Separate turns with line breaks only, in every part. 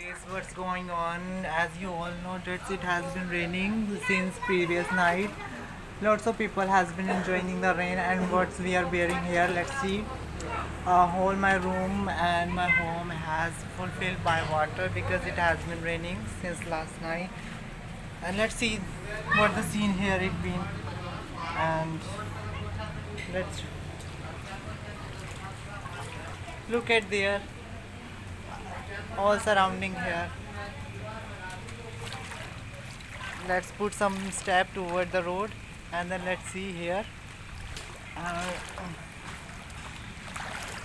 Guys, what's going on? As you all know that it has been raining since previous night. Lots of people has been enjoying the rain and what we are bearing here. Let's see. Whole my room and my home has fulfilled by water because it has been raining since last night. And let's see what the scene here it been. And let's look at there all surrounding here. Let's put some step toward the road and then let's see here. uh,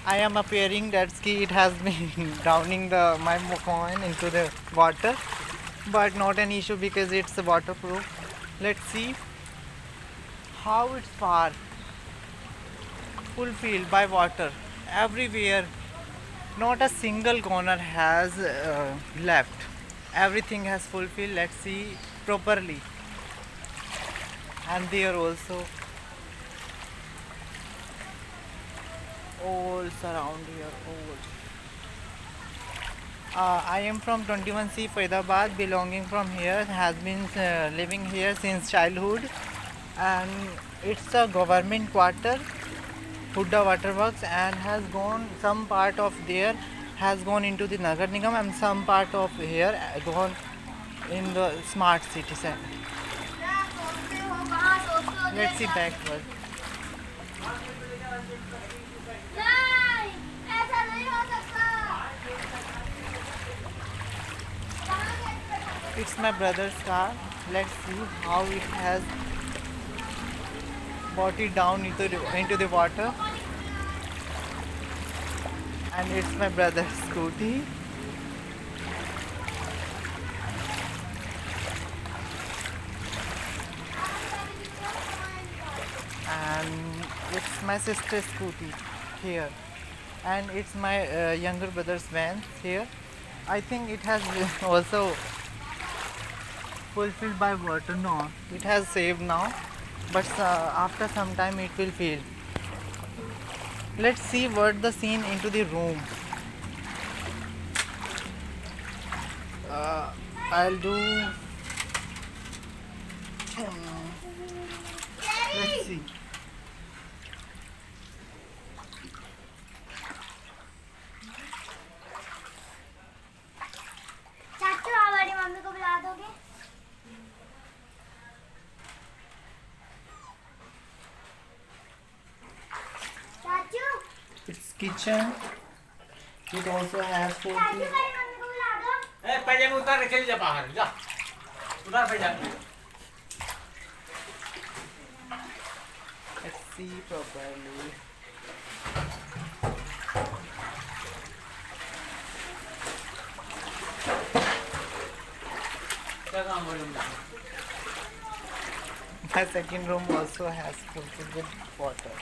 I am appearing that ski it has been drowning the my phone into the water, but not an issue because it's waterproof. Let's see how it's far fulfilled by water everywhere. Not a single corner has left. Everything has fulfilled. Let's see properly. And there also all surround here. All. I am from 21C Faridabad, belonging from here. Has been living here since childhood, and it's a government quarter, Hudda Waterworks, and has gone some part of there has gone into the Nagar Nigam and some part of here gone in the smart city center. Let's see backward. It's my brother's car. Let's see how it has brought it down into the water. And it's my brother's scooty. And it's my sister's scooty here. And it's my younger brother's van here. I think it has also fulfilled by water. No, it has saved now, but after some time it will fill. Let's see what the scene into the room. I'll do. Let's see.
चाचू हमारी mummy को बुला दोगे? चाचू
It's kitchen. It also has food.
चाचू मेरी mummy को बुला दो।
ए पहले में उतार के चली जा बाहर जा उतार पे जा
Let's see properly.
क्या काम करूँगा
My second room also has fulfilled with water.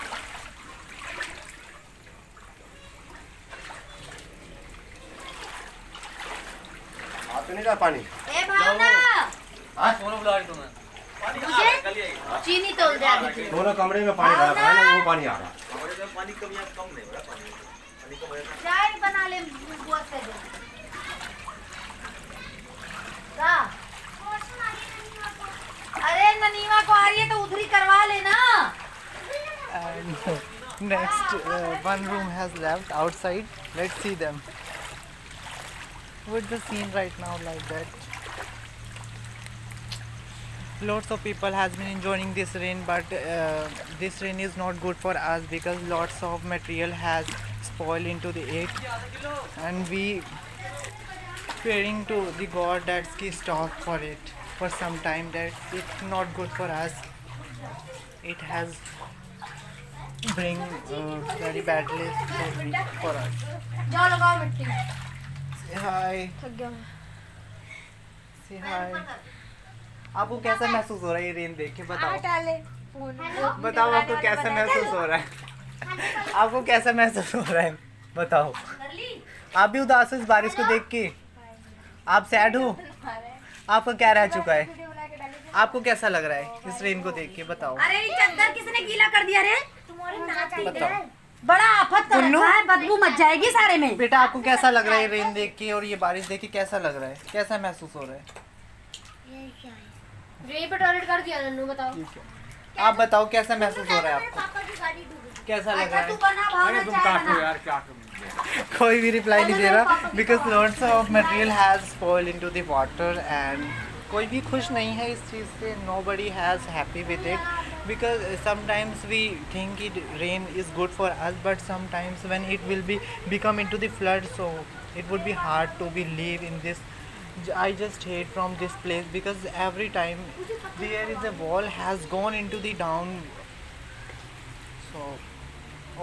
आते नहीं रहा पानी
ए भावना
हाँ सोनू बुला रही तुम्हें पानी
मुझे?
कल ही आई
चीनी तोल दे अभी तू।
दोनों कमरे में पानी भरा था ना वो पानी आ रहा
हमारे तो पानी कम यहाँ कम नहीं बड़ा पानी पानी कम है
चाय बना ले बुआ से दे। का? अरे ननीमा को आ रही है तो उधर ही करवा लेना।
And next, one room has left outside. Let's see them. What's the scene right now like that? Lots of people has been enjoying this rain, but this rain is not good for us because lots of material has spoiled into the it, and we praying to the God that He stop for it for some time. That it's not good for us. It has bring very badly for us.
जाओ लगाओ मिट्टी।
Say hi.
थक गया मैं।
Say hi. आपको कैसा महसूस हो रहा है ये रेन देख के बताओ?
डाले फोन।
बताओ आपको कैसा महसूस हो रहा है? आपको कैसा महसूस हो रहा है? बताओ। आप भी उदास हो इस बारिश को देख के? आप सैड हो? आपका क्या रह चुका है? आपको कैसा लग रहा है इस रेन को देख के? बताओ।
अरे ये चद्दर किसने गीला कर दिया रे? तुम्हारे नाच
बताओ।
बड़ा आफत कर
उन्नू?
रखा है, बदबू मच जाएगी सारे में।
बेटा आपको कैसा लग रहा है रेन देख के और ये बारिश देख के कैसा लग रहा है, कैसा महसूस हो रहा है?
यहीं पे टॉयलेट कर दिया नन्नू, बताओ।
आप बताओ कैसा महसूस हो रहा है आपको, कैसा लग रहा
अच्छा, तू
है?
बना भाव
अरे
में
तुम
चाय
काटो
बना।
यार, क्या करूं?
कोई भी रिप्लाई नहीं दे रहा because lots of material has fall into the water and कोई भी खुश नहीं है इस चीज़ से. nobody has happy with it because sometimes we think it rain is good for us, but sometimes when it will be become into the flood, so it would be hard to be live in this. I just hate from this place because every time there is a wall has gone into the down, so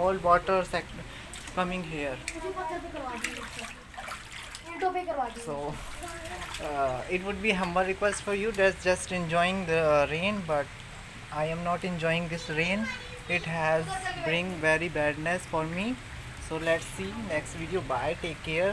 all water coming here.
ईंटों पे करवा दी।
So it would be humble request for you that's just enjoying the rain, but I am not enjoying this rain. It has bring very badness for me. So let's see next video. Bye, take care.